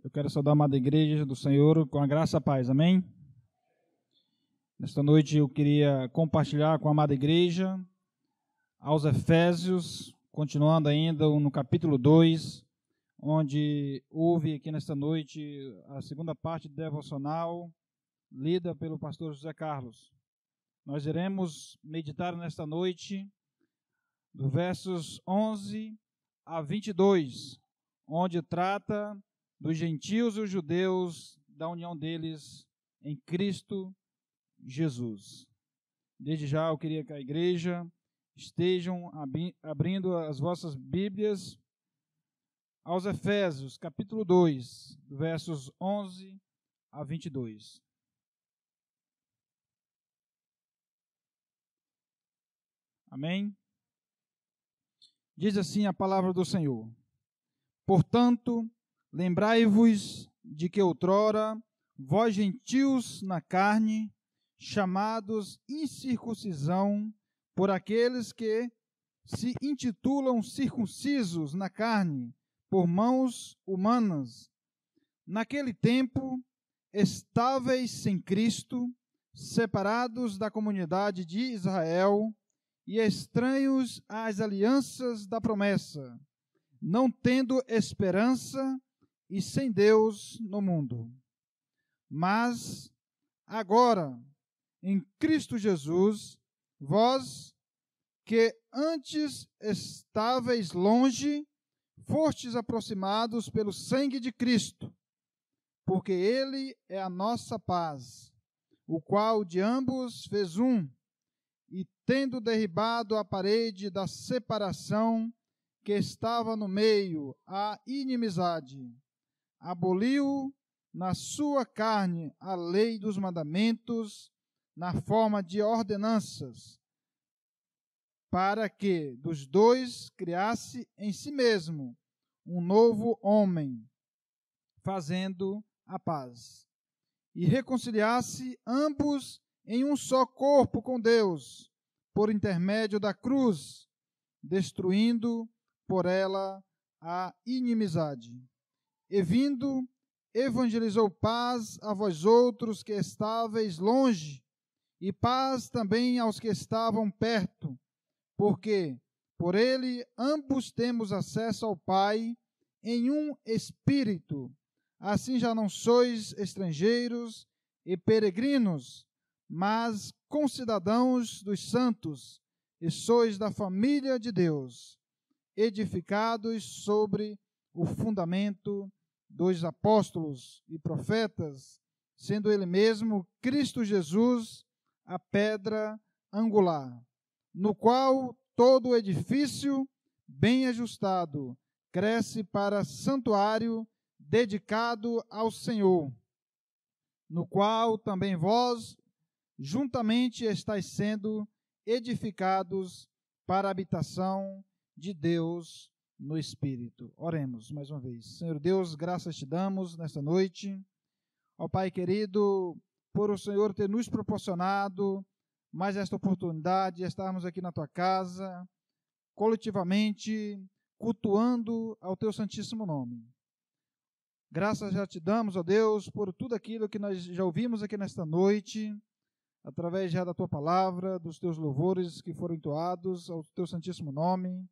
Eu quero saudar a amada igreja do Senhor com a graça e a paz, amém? Nesta noite eu queria compartilhar com a amada igreja aos Efésios, continuando ainda no capítulo 2, onde houve aqui nesta noite a segunda parte do devocional, lida pelo pastor José Carlos. Nós iremos meditar nesta noite do versos 11 a 22, onde trata dos gentios e os judeus, da união deles em Cristo Jesus. Desde já eu queria que a igreja estejam abrindo as vossas Bíblias aos Efésios, capítulo 2, versos 11 a 22. Amém? Diz assim a palavra do Senhor: Portanto, lembrai-vos de que outrora, vós gentios na carne, chamados incircuncisão por aqueles que se intitulam circuncisos na carne, por mãos humanas, naquele tempo estáveis sem Cristo, separados da comunidade de Israel e estranhos às alianças da promessa, não tendo esperança e sem Deus no mundo. Mas agora, em Cristo Jesus, vós que antes estáveis longe, fostes aproximados pelo sangue de Cristo, porque Ele é a nossa paz, o qual de ambos fez um, e tendo derribado a parede da separação que estava no meio, a inimizade, aboliu na sua carne a lei dos mandamentos na forma de ordenanças, para que dos dois criasse em si mesmo um novo homem, fazendo a paz, e reconciliasse ambos em um só corpo com Deus, por intermédio da cruz, destruindo por ela a inimizade. E vindo, evangelizou paz a vós outros que estáveis longe, e paz também aos que estavam perto, porque por ele ambos temos acesso ao Pai em um Espírito. Assim já não sois estrangeiros e peregrinos, mas concidadãos dos santos, e sois da família de Deus, edificados sobre o fundamento dos apóstolos e profetas, sendo ele mesmo Cristo Jesus a pedra angular, no qual todo o edifício bem ajustado cresce para santuário dedicado ao Senhor, no qual também vós juntamente estáis sendo edificados para a habitação de Deus no Espírito. Oremos mais uma vez. Senhor Deus, graças te damos nesta noite. Ó Pai querido, por o Senhor ter nos proporcionado mais esta oportunidade de estarmos aqui na tua casa, coletivamente, cultuando ao teu santíssimo nome. Graças já te damos, ó Deus, por tudo aquilo que nós já ouvimos aqui nesta noite, através já da tua palavra, dos teus louvores que foram entoados ao teu santíssimo nome.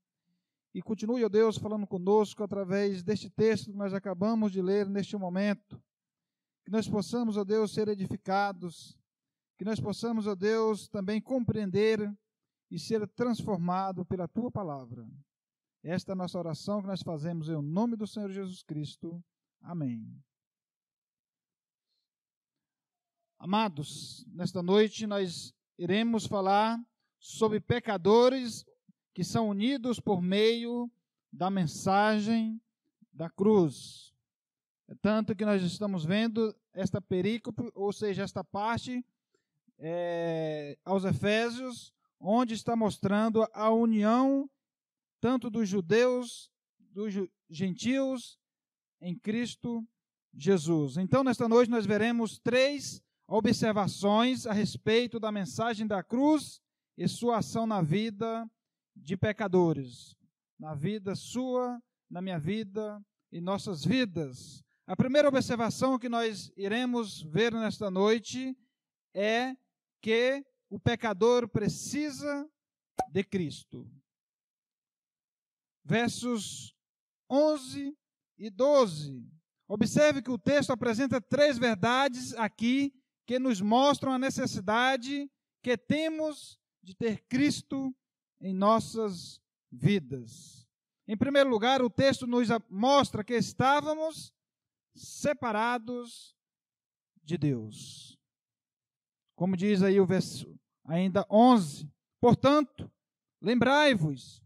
E continue, ó Deus, falando conosco através deste texto que nós acabamos de ler neste momento. Que nós possamos, ó Deus, ser edificados, que nós possamos, ó Deus, também compreender e ser transformado pela tua palavra. Esta é a nossa oração que nós fazemos em nome do Senhor Jesus Cristo. Amém. Amados, nesta noite nós iremos falar sobre pecadores que são unidos por meio da mensagem da cruz. É tanto que nós estamos vendo esta perícope, ou seja, esta parte aos Efésios, onde está mostrando a união tanto dos judeus, dos gentios, em Cristo Jesus. Então, nesta noite nós veremos 3 observações a respeito da mensagem da cruz e sua ação na vida de pecadores, na vida sua, na minha vida e nossas vidas, A primeira observação que nós iremos ver nesta noite é que o pecador precisa de Cristo. Versos 11 e 12. Observe que o texto apresenta 3 verdades aqui que nos mostram a necessidade que temos de ter Cristo em nossas vidas. Em primeiro lugar, o texto nos mostra que estávamos separados de Deus. Como diz aí o verso ainda 11. Portanto, lembrai-vos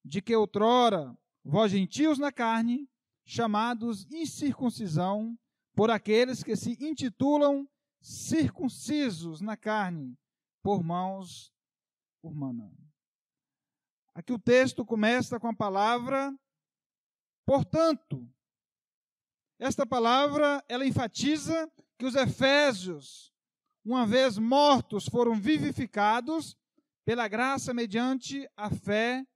de que outrora vós gentios na carne, chamados incircuncisão, por aqueles que se intitulam circuncisos na carne, por mãos humanas. Aqui o texto começa com a palavra portanto. Esta palavra, ela enfatiza que os efésios, uma vez mortos, foram vivificados pela graça mediante a fé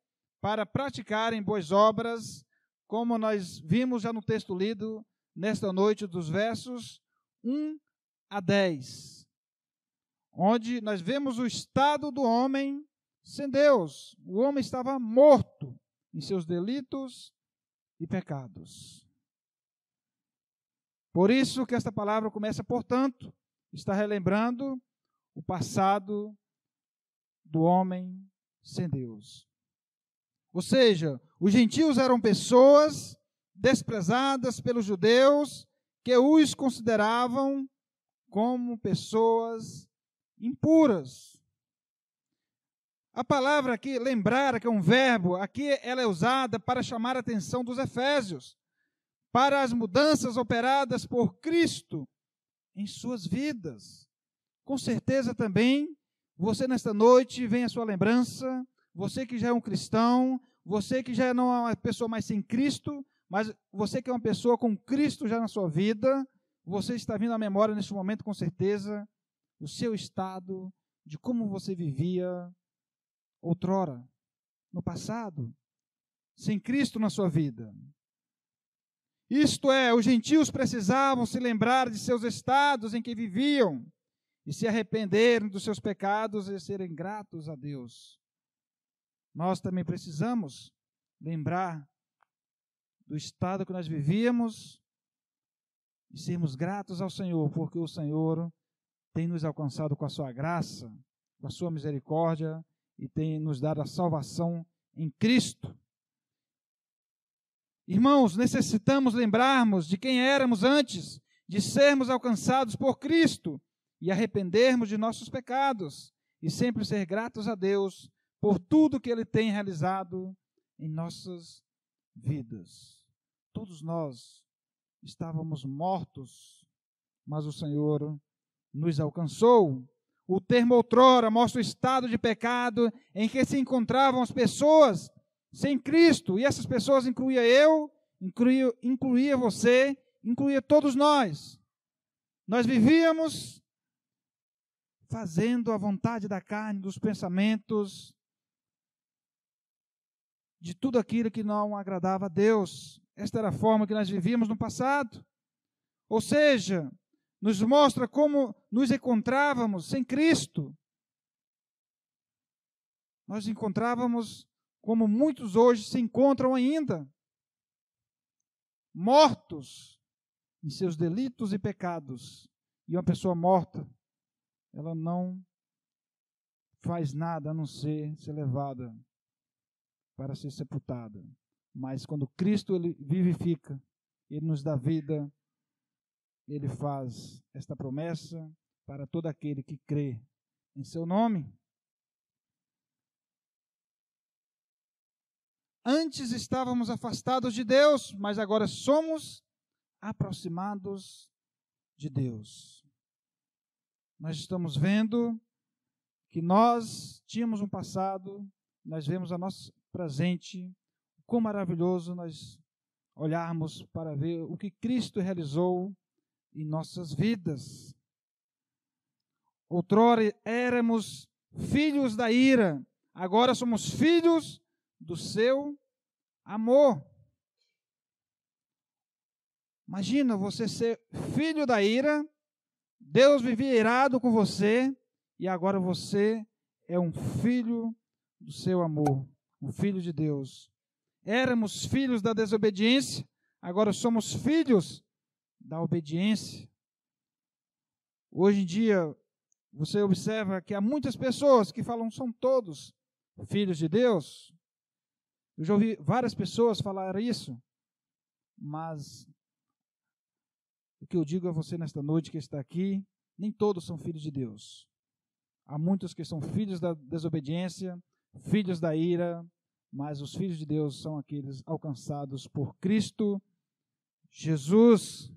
para praticarem boas obras, como nós vimos já no texto lido nesta noite dos versos 1 a 10, onde nós vemos o estado do homem sem Deus. O homem estava morto em seus delitos e pecados. Por isso que esta palavra começa, portanto, está relembrando o passado do homem sem Deus. Ou seja, os gentios eram pessoas desprezadas pelos judeus que os consideravam como pessoas impuras. A palavra aqui, lembrar, que é um verbo, aqui ela é usada para chamar a atenção dos efésios, para as mudanças operadas por Cristo em suas vidas. Com certeza também, você nesta noite vem a sua lembrança, você que já é um cristão, você que já não é uma pessoa mais sem Cristo, mas você que é uma pessoa com Cristo já na sua vida, você está vindo à memória neste momento, com certeza, o seu estado, de como você vivia outrora, no passado, sem Cristo na sua vida. Isto é, os gentios precisavam se lembrar de seus estados em que viviam e se arrependerem dos seus pecados e serem gratos a Deus. Nós também precisamos lembrar do estado que nós vivíamos e sermos gratos ao Senhor, porque o Senhor tem nos alcançado com a sua graça, com a sua misericórdia e tem nos dado a salvação em Cristo. Irmãos, necessitamos lembrarmos de quem éramos antes de sermos alcançados por Cristo e arrependermos de nossos pecados e sempre ser gratos a Deus por tudo que Ele tem realizado em nossas vidas. Todos nós estávamos mortos, mas o Senhor nos alcançou. O termo outrora mostra o estado de pecado em que se encontravam as pessoas sem Cristo, e essas pessoas incluía eu, incluía você, incluía todos nós. Nós vivíamos fazendo a vontade da carne, dos pensamentos, de tudo aquilo que não agradava a Deus. Esta era a forma que nós vivíamos no passado. Ou seja, nos mostra como nos encontrávamos sem Cristo. Nós encontrávamos como muitos hoje se encontram ainda, mortos em seus delitos e pecados. E uma pessoa morta, ela não faz nada a não ser levada para ser sepultada. Mas quando Cristo ele vivifica, Ele nos dá vida, Ele faz esta promessa para todo aquele que crê em seu nome. Antes estávamos afastados de Deus, mas agora somos aproximados de Deus. Nós estamos vendo que nós tínhamos um passado, nós vemos a nosso presente, quão maravilhoso nós olharmos para ver o que Cristo realizou em nossas vidas. Outrora éramos filhos da ira, agora somos filhos do seu amor. Imagina você ser filho da ira, Deus vivia irado com você, e agora você é um filho do seu amor, um filho de Deus. Éramos filhos da desobediência, agora somos filhos da obediência. Hoje em dia, você observa que há muitas pessoas que falam são todos filhos de Deus. Eu já ouvi várias pessoas falar isso, mas o que eu digo a você nesta noite que está aqui, nem todos são filhos de Deus. Há muitos que são filhos da desobediência, filhos da ira, mas os filhos de Deus são aqueles alcançados por Cristo Jesus.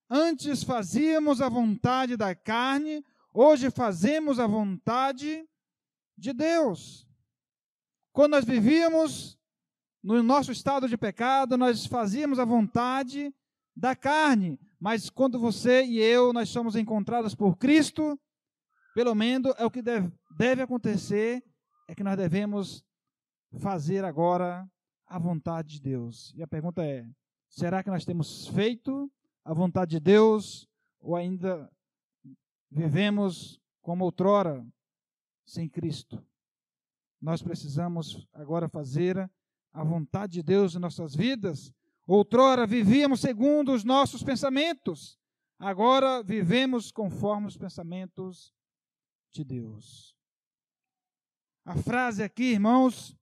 Antes fazíamos a vontade da carne, hoje fazemos a vontade de Deus. Quando nós vivíamos no nosso estado de pecado, nós fazíamos a vontade da carne. Mas quando você e eu, nós somos encontrados por Cristo, pelo menos é o que deve acontecer, é que nós devemos fazer agora a vontade de Deus. E a pergunta é, será que nós temos feito a vontade de Deus ou ainda vivemos como outrora, sem Cristo? Nós precisamos agora fazer a vontade de Deus em nossas vidas. Outrora vivíamos segundo os nossos pensamentos, agora vivemos conforme os pensamentos de Deus. A frase aqui, irmãos,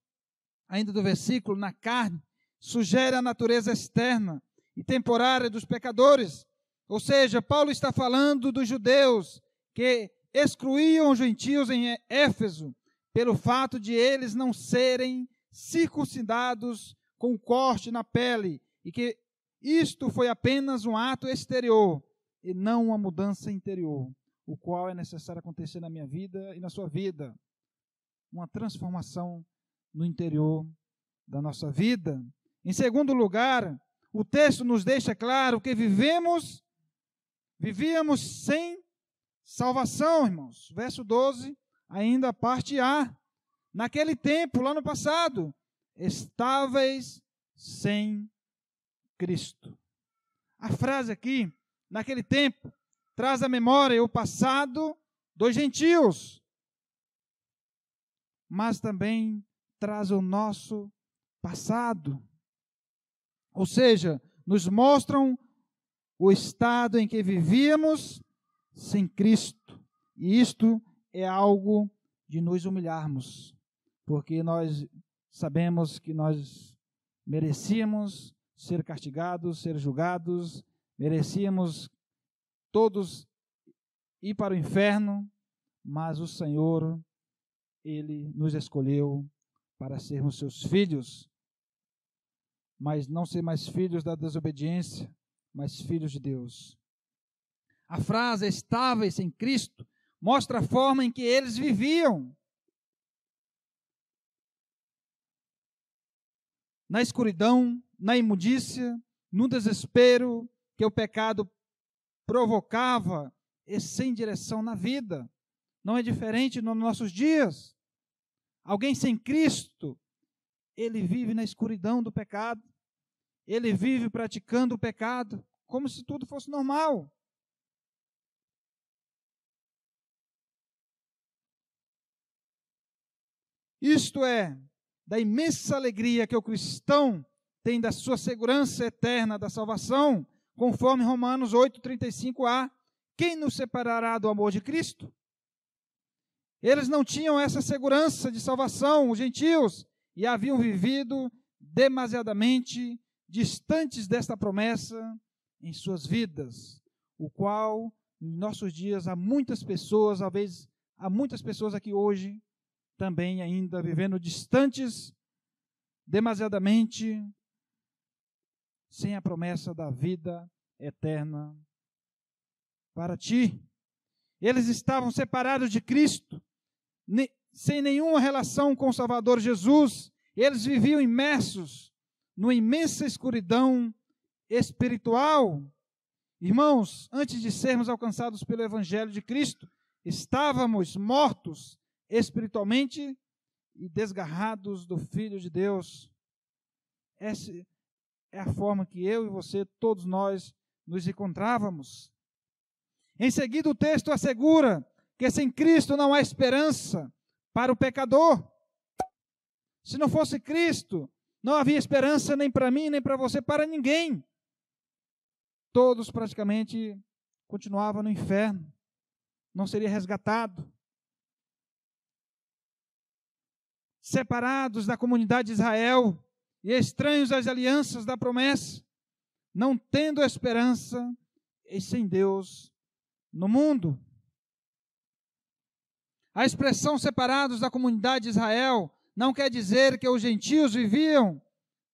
ainda do versículo, na carne, sugere a natureza externa e temporária dos pecadores. Ou seja, Paulo está falando dos judeus que excluíam os gentios em Éfeso, pelo fato de eles não serem circuncidados com corte na pele, e que isto foi apenas um ato exterior e não uma mudança interior, o qual é necessário acontecer na minha vida e na sua vida. Uma transformação no interior da nossa vida. Em segundo lugar, o texto nos deixa claro que vivíamos sem salvação, irmãos. Verso 12, ainda a parte A. Naquele tempo, lá no passado, estáveis sem Cristo. A frase aqui, naquele tempo, traz à memória o passado dos gentios, mas também traz o nosso passado. Ou seja, nos mostram o estado em que vivíamos sem Cristo. E isto é algo de nos humilharmos, porque nós sabemos que nós merecíamos ser castigados, ser julgados, merecíamos todos ir para o inferno, mas o Senhor, Ele nos escolheu para sermos seus filhos, mas não ser mais filhos da desobediência, mas filhos de Deus. A frase estáveis em Cristo mostra a forma em que eles viviam. Na escuridão, na imundícia, no desespero que o pecado provocava e sem direção na vida. Não é diferente nos nossos dias. Alguém sem Cristo, ele vive na escuridão do pecado. Ele vive praticando o pecado, como se tudo fosse normal. Isto é, da imensa alegria que o cristão tem da sua segurança eterna da salvação, conforme Romanos 8:35a. Quem nos separará do amor de Cristo? Eles não tinham essa segurança de salvação, os gentios, e haviam vivido demasiadamente distantes desta promessa em suas vidas, o qual, em nossos dias, há muitas pessoas, talvez há muitas pessoas aqui hoje, também ainda vivendo distantes, demasiadamente, sem a promessa da vida eterna para ti. Eles estavam separados de Cristo, sem nenhuma relação com o Salvador Jesus. Eles viviam imersos numa imensa escuridão espiritual. Irmãos, antes de sermos alcançados pelo Evangelho de Cristo, estávamos mortos espiritualmente e desgarrados do Filho de Deus. é a forma que eu e você, todos nós, nos encontrávamos. Em seguida, o texto assegura que sem Cristo não há esperança para o pecador. Se não fosse Cristo, não havia esperança nem para mim, nem para você, para ninguém. Todos praticamente continuavam no inferno, não seria resgatado. Separados da comunidade de Israel e estranhos às alianças da promessa, não tendo esperança e sem Deus no mundo. A expressão separados da comunidade de Israel não quer dizer que os gentios viviam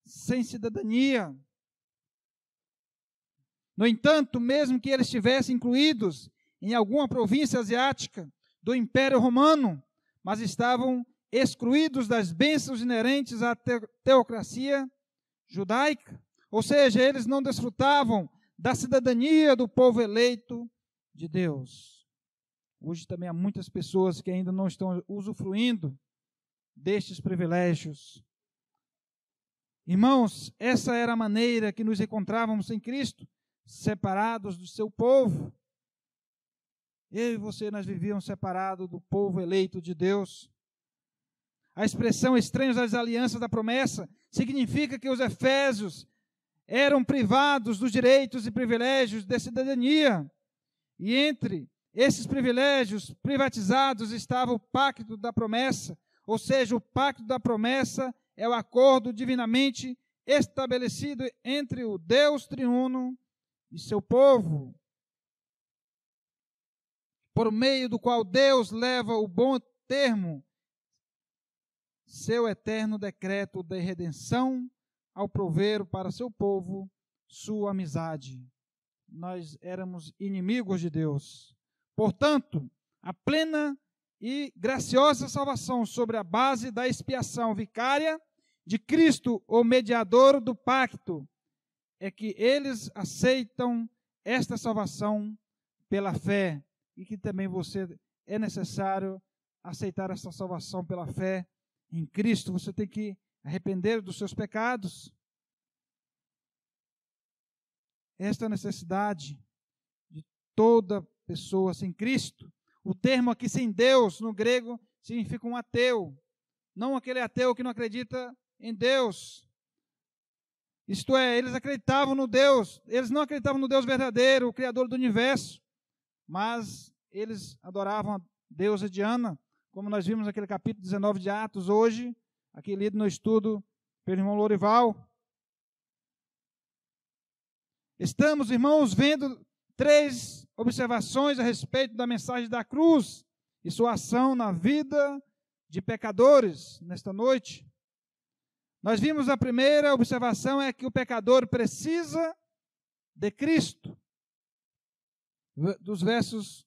sem cidadania. No entanto, mesmo que eles estivessem incluídos em alguma província asiática do Império Romano, mas estavam excluídos das bênçãos inerentes à teocracia judaica. Ou seja, eles não desfrutavam da cidadania do povo eleito de Deus. Hoje também há muitas pessoas que ainda não estão usufruindo destes privilégios. Irmãos, essa era a maneira que nos encontrávamos em Cristo, separados do seu povo. Eu e você, nós vivíamos separados do povo eleito de Deus. A expressão estranhos às alianças da promessa significa que os efésios eram privados dos direitos e privilégios de cidadania. E entre esses privilégios privatizados estava o pacto da promessa, ou seja, o pacto da promessa é o acordo divinamente estabelecido entre o Deus triuno e seu povo, por meio do qual Deus leva o bom termo seu eterno decreto de redenção ao prover para seu povo sua amizade. Nós éramos inimigos de Deus. Portanto, a plena e graciosa salvação sobre a base da expiação vicária de Cristo, o mediador do pacto, é que eles aceitam esta salvação pela fé e que também é necessário aceitar essa salvação pela fé em Cristo. Você tem que arrepender dos seus pecados. Esta é a necessidade de toda pessoa sem Cristo. O termo aqui sem Deus, no grego, significa um ateu. Não aquele ateu que não acredita em Deus. Isto é, eles acreditavam no Deus, eles não acreditavam no Deus verdadeiro, o Criador do universo, mas eles adoravam a deusa Diana, como nós vimos naquele capítulo 19 de Atos hoje, aqui lido no estudo pelo irmão Lorival. Estamos, irmãos, vendo 3 observações a respeito da mensagem da cruz e sua ação na vida de pecadores nesta noite. Nós vimos a primeira observação é que o pecador precisa de Cristo, dos versos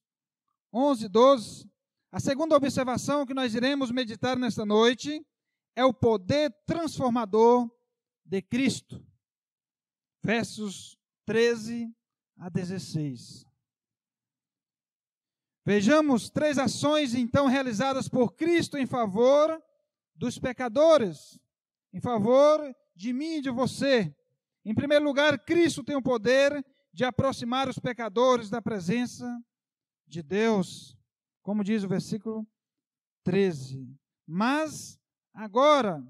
11 e 12. A segunda observação que nós iremos meditar nesta noite é o poder transformador de Cristo, versos 13 a 16. Vejamos 3 ações, então, realizadas por Cristo em favor dos pecadores, em favor de mim e de você. Em primeiro lugar, Cristo tem o poder de aproximar os pecadores da presença de Deus, como diz o versículo 13. Mas agora,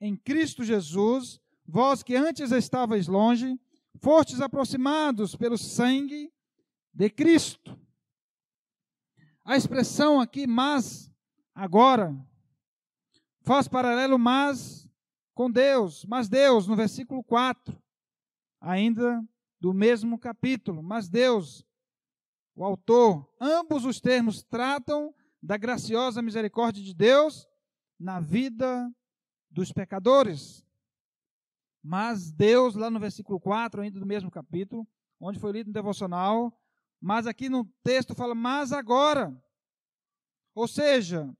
em Cristo Jesus, vós que antes estavais longe, fostes aproximados pelo sangue de Cristo. A expressão aqui, mas agora, faz paralelo mas com Deus. Mas Deus, no versículo 4, ainda do mesmo capítulo. Mas Deus, o autor, ambos os termos tratam da graciosa misericórdia de Deus na vida dos pecadores. Mas Deus, lá no versículo 4, ainda do mesmo capítulo, onde foi lido no devocional, mas aqui no texto fala, mas agora. Ou seja,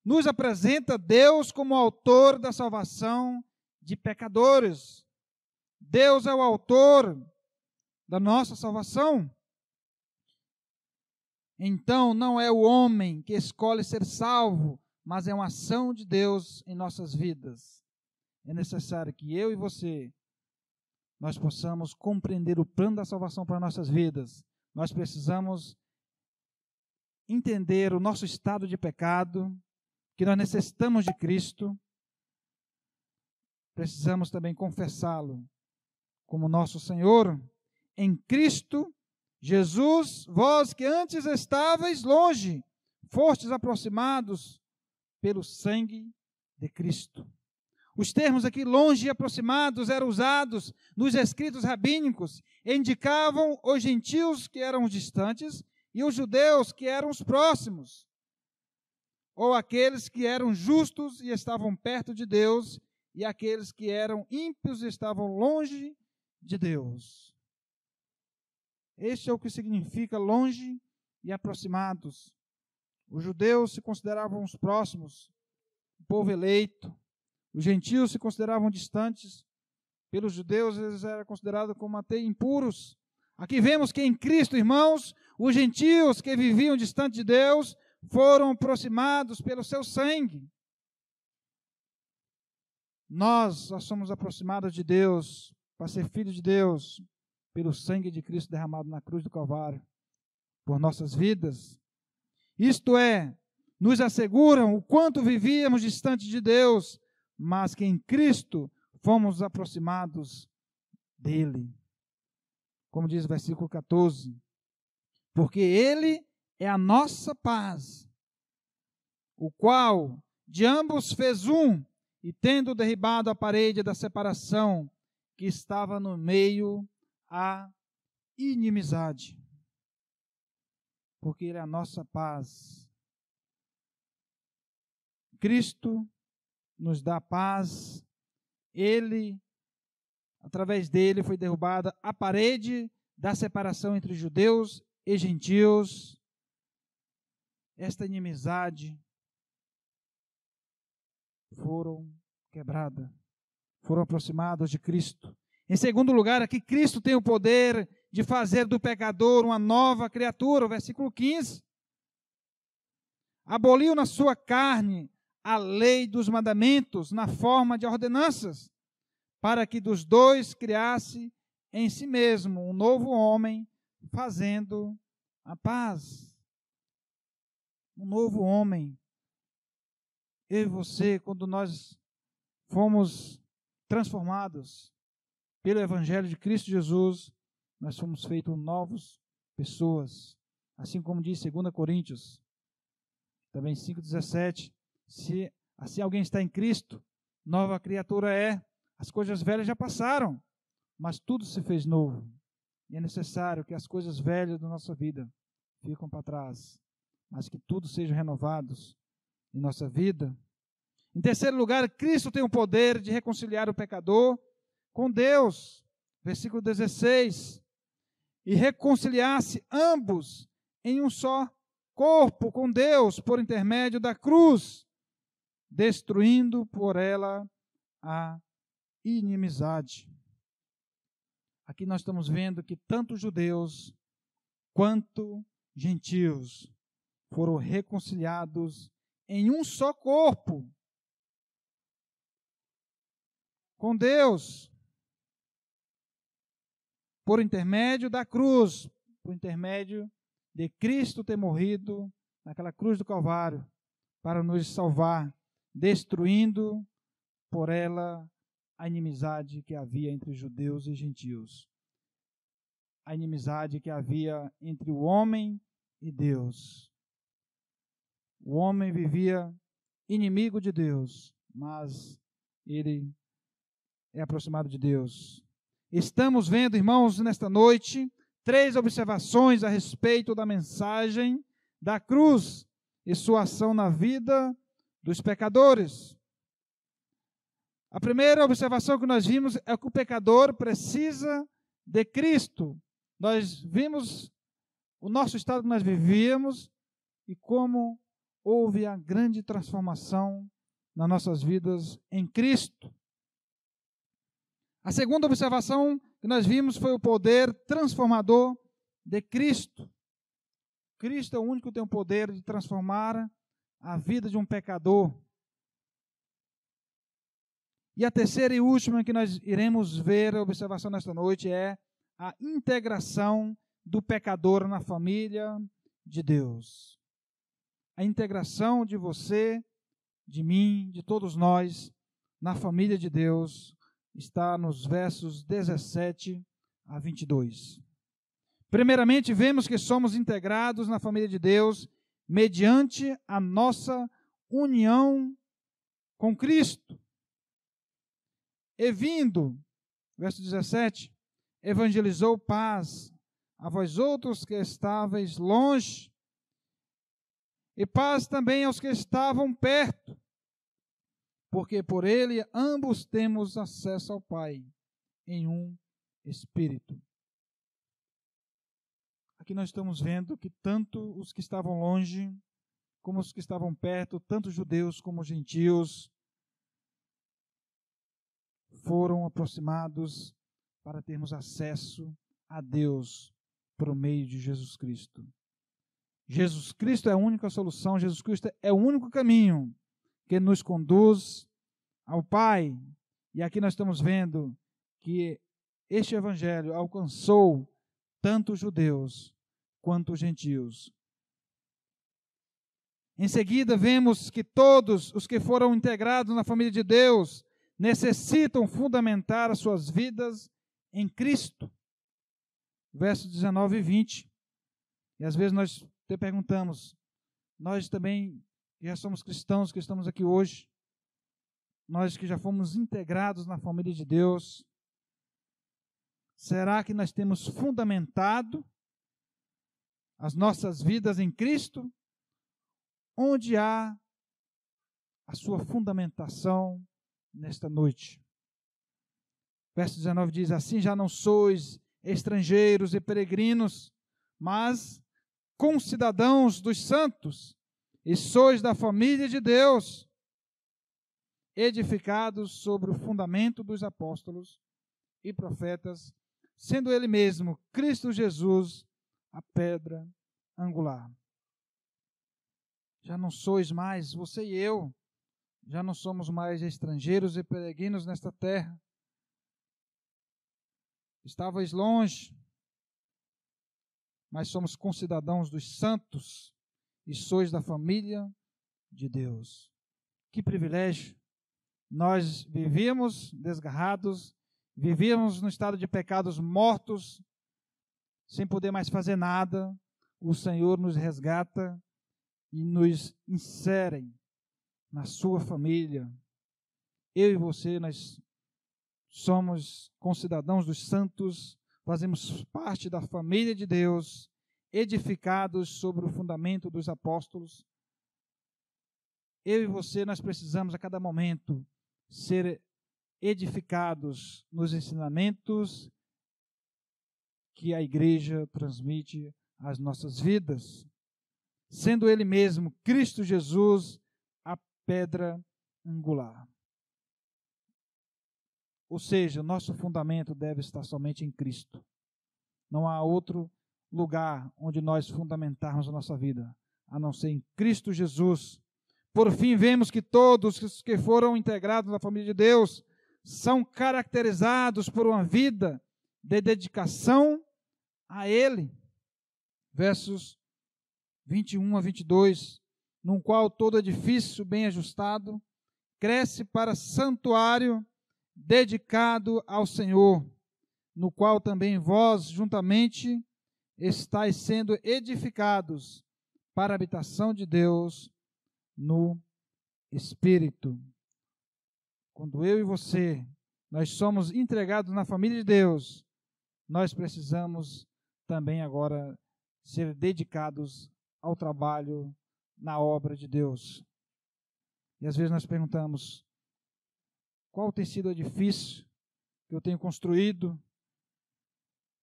nos apresenta Deus como autor da salvação de pecadores. Deus é o autor da nossa salvação. Então, não é o homem que escolhe ser salvo, mas é uma ação de Deus em nossas vidas. é necessário que eu e você, nós possamos compreender o plano da salvação para nossas vidas. Nós precisamos entender o nosso estado de pecado, que nós necessitamos de Cristo. Precisamos também confessá-lo como nosso Senhor. Em Cristo Jesus, vós que antes estáveis longe, fostes aproximados pelo sangue de Cristo. Os termos aqui, longe e aproximados, eram usados nos escritos rabínicos, e indicavam os gentios que eram os distantes e os judeus que eram os próximos, ou aqueles que eram justos e estavam perto de Deus, e aqueles que eram ímpios e estavam longe de Deus. Este é o que significa longe e aproximados. Os judeus se consideravam os próximos, o povo eleito. Os gentios se consideravam distantes. Pelos judeus, eles eram considerados como até impuros. Aqui vemos que em Cristo, irmãos, os gentios que viviam distante de Deus foram aproximados pelo seu sangue. Nós só somos aproximados de Deus, para ser filhos de Deus, pelo sangue de Cristo derramado na cruz do Calvário, por nossas vidas. Isto é, nos asseguram o quanto vivíamos distante de Deus, mas que em Cristo fomos aproximados dele. Como diz o versículo 14, porque ele é a nossa paz, o qual de ambos fez um, e tendo derribado a parede da separação que estava no meio, a inimizade. Porque ele é a nossa paz. Cristo nos dá paz. Ele, através dele, foi derrubada a parede da separação entre judeus e gentios. Esta inimizade foram quebradas, foram aproximados de Cristo. Em segundo lugar, aqui Cristo tem o poder de fazer do pecador uma nova criatura. O versículo 15. Aboliu na sua carne a lei dos mandamentos na forma de ordenanças, para que dos dois criasse em si mesmo um novo homem, fazendo a paz. Um novo homem. Eu e você, quando nós fomos transformados pelo Evangelho de Cristo Jesus, nós fomos feitos novas pessoas. Assim como diz 2 Coríntios, também 5,17, se assim alguém está em Cristo, nova criatura é, as coisas velhas já passaram, mas tudo se fez novo. E é necessário que as coisas velhas da nossa vida fiquem para trás, mas que tudo seja renovados em nossa vida. Em terceiro lugar, Cristo tem o poder de reconciliar o pecador com Deus. Versículo 16. E reconciliar-se ambos em um só corpo com Deus por intermédio da cruz, destruindo por ela a inimizade. Aqui nós estamos vendo que tanto judeus quanto gentios foram reconciliados em um só corpo com Deus, por intermédio da cruz, por intermédio de Cristo ter morrido naquela cruz do Calvário, para nos salvar, destruindo por ela a inimizade que havia entre judeus e gentios, a inimizade que havia entre o homem e Deus. O homem vivia inimigo de Deus, mas ele é aproximado de Deus. Estamos vendo, irmãos, nesta noite, 3 observações a respeito da mensagem da cruz e sua ação na vida dos pecadores. A primeira observação que nós vimos é que o pecador precisa de Cristo. Nós vimos o nosso estado que nós vivíamos e como houve a grande transformação nas nossas vidas em Cristo. A segunda observação que nós vimos foi o poder transformador de Cristo. Cristo é o único que tem o poder de transformar a vida de um pecador. E a terceira e última que nós iremos ver, a observação nesta noite, é a integração do pecador na família de Deus. A integração de você, de mim, de todos nós, na família de Deus, está nos versos 17 a 22. Primeiramente, vemos que somos integrados na família de Deus mediante a nossa união com Cristo. E vindo, verso 17, evangelizou paz a vós outros que estáveis longe, e paz também aos que estavam perto, porque por ele ambos temos acesso ao Pai, em um Espírito. Aqui nós estamos vendo que tanto os que estavam longe, como os que estavam perto, tanto judeus como gentios, foram aproximados para termos acesso a Deus por meio de Jesus Cristo. Jesus Cristo é a única solução, Jesus Cristo é o único caminho que nos conduz ao Pai. E aqui nós estamos vendo que este evangelho alcançou tanto os judeus quanto os gentios. Em seguida, vemos que todos os que foram integrados na família de Deus necessitam fundamentar as suas vidas em Cristo. Versos 19 e 20. E às vezes nós te perguntamos, nós também que já somos cristãos, que estamos aqui hoje, nós que já fomos integrados na família de Deus, será que nós temos fundamentado as nossas vidas em Cristo? Onde há a sua fundamentação nesta noite? Verso 19 diz, assim já não sois estrangeiros e peregrinos, mas concidadãos dos santos, e sois da família de Deus, edificados sobre o fundamento dos apóstolos e profetas, sendo ele mesmo, Cristo Jesus, a pedra angular. Já não sois mais, você e eu, já não somos mais estrangeiros e peregrinos nesta terra. Estavais longe, mas somos concidadãos dos santos e sois da família de Deus. Que privilégio! Nós vivíamos desgarrados, vivíamos no estado de pecados mortos, sem poder mais fazer nada. O Senhor nos resgata e nos insere na sua família. Eu e você, nós somos concidadãos dos santos, fazemos parte da família de Deus, edificados sobre o fundamento dos apóstolos. Eu e você, nós precisamos a cada momento ser edificados nos ensinamentos que a igreja transmite às nossas vidas, sendo ele mesmo, Cristo Jesus, a pedra angular. Ou seja, nosso fundamento deve estar somente em Cristo. Não há outro lugar onde nós fundamentarmos a nossa vida, a não ser em Cristo Jesus. Por fim, vemos que todos os que foram integrados na família de Deus são caracterizados por uma vida de dedicação a Ele. Versos 21 a 22, num qual todo edifício bem ajustado cresce para santuário dedicado ao Senhor, no qual também vós juntamente estáis sendo edificados para a habitação de Deus no Espírito. Quando eu e você, nós somos entregados na família de Deus, nós precisamos também agora ser dedicados ao trabalho na obra de Deus. E às vezes nós perguntamos, qual tem sido o edifício que eu tenho construído?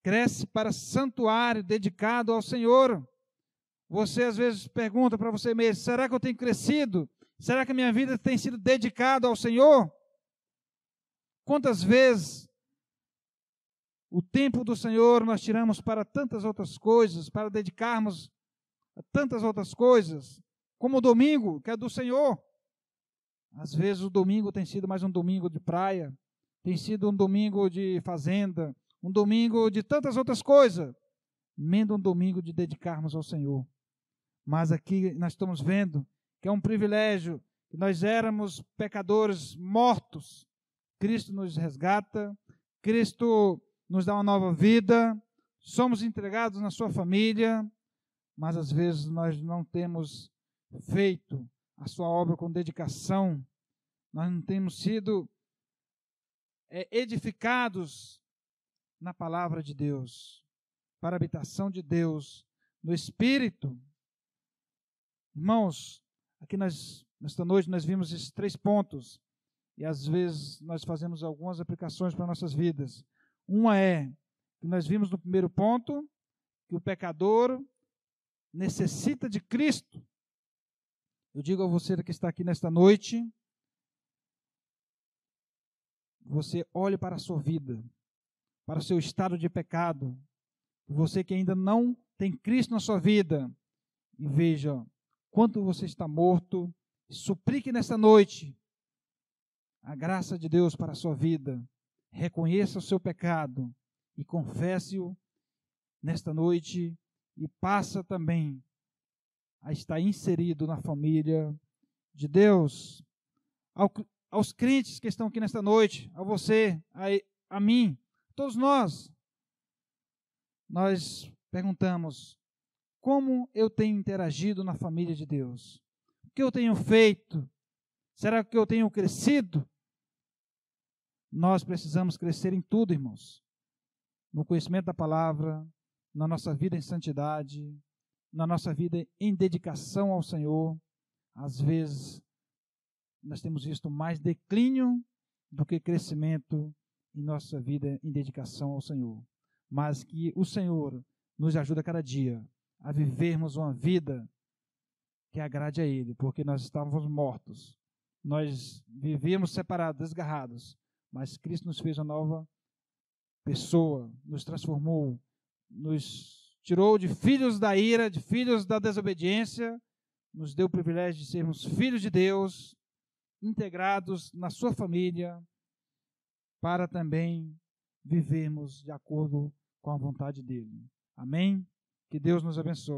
Cresce para santuário dedicado ao Senhor. Você às vezes pergunta para você mesmo, será que eu tenho crescido? Será que a minha vida tem sido dedicada ao Senhor? Quantas vezes o tempo do Senhor nós tiramos para tantas outras coisas, para dedicarmos a tantas outras coisas, como o domingo, que é do Senhor. Às vezes o domingo tem sido mais um domingo de praia, tem sido um domingo de fazenda, um domingo de tantas outras coisas, menos um domingo de dedicarmos ao Senhor. Mas aqui nós estamos vendo que é um privilégio, que nós éramos pecadores mortos. Cristo nos resgata, Cristo nos dá uma nova vida, somos entregados na sua família, mas às vezes nós não temos feito a sua obra com dedicação, nós não temos sido edificados na palavra de Deus, para a habitação de Deus, no Espírito. Irmãos, aqui nesta noite nós vimos esses 3 pontos, e às vezes nós fazemos algumas aplicações para nossas vidas. Uma é, que nós vimos no primeiro ponto, que o pecador necessita de Cristo. Eu digo a você que está aqui nesta noite, você olhe para a sua vida, para o seu estado de pecado, você que ainda não tem Cristo na sua vida, e veja quanto você está morto, suplique nesta noite a graça de Deus para a sua vida, reconheça o seu pecado e confesse-o nesta noite e passa também a estar inserido na família de Deus. Aos crentes que estão aqui nesta noite, a você, a mim, todos nós perguntamos: como eu tenho interagido na família de Deus? O que eu tenho feito? Será que eu tenho crescido? Nós precisamos crescer em tudo, irmãos. No conhecimento da palavra, na nossa vida em santidade, na nossa vida em dedicação ao Senhor. Às vezes, nós temos visto mais declínio do que crescimento em nossa vida em dedicação ao Senhor. Mas que o Senhor nos ajude a cada dia a vivermos uma vida que agrade a Ele, porque nós estávamos mortos. Nós vivíamos separados, desgarrados, mas Cristo nos fez uma nova pessoa, nos transformou, nos tirou de filhos da ira, de filhos da desobediência, nos deu o privilégio de sermos filhos de Deus, integrados na sua família, para também vivermos de acordo com a vontade dEle. Amém? Que Deus nos abençoe.